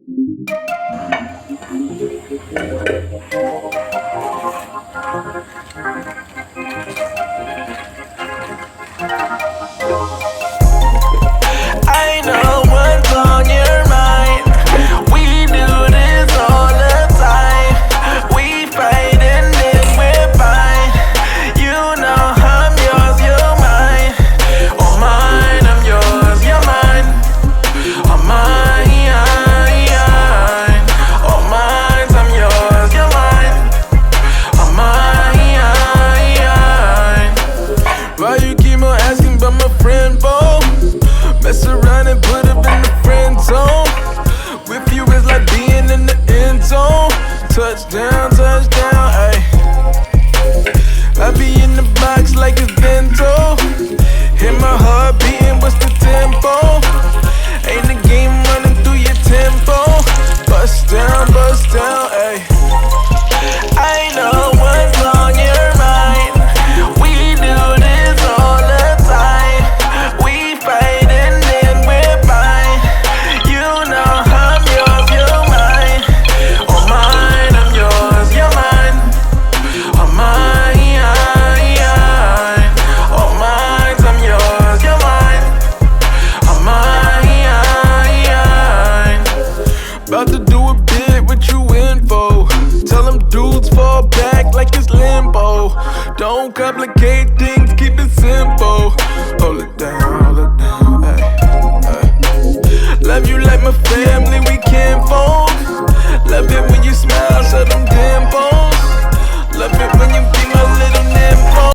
I know what's on your mind. We do this all the time. We fight and then we're fine. You know I'm yours, you're mine. Oh mine, I'm yours, you're mine. Oh mine, oh mine, I'm yours, you're mine. Oh mine. Why you keep on asking about my friend, Bo? Mess around and put up in the friend zone. With you is like being in the end zone. Touchdown, touchdown, ayy. I be in the box like it's bento. Hit my heart beating, what's the tempo? Ain't the game running through your tempo. Bust down, ayy. I know what's on your mind. We do this all the time. We fight and then we're fine. You know I'm yours, you're mine. Oh mine, I'm yours, you're mine. Oh mine, oh mine, I'm yours, you're mine. Oh mine. About to do a bit, what you in for? Tell them dudes fall back like it's limbo. Don't complicate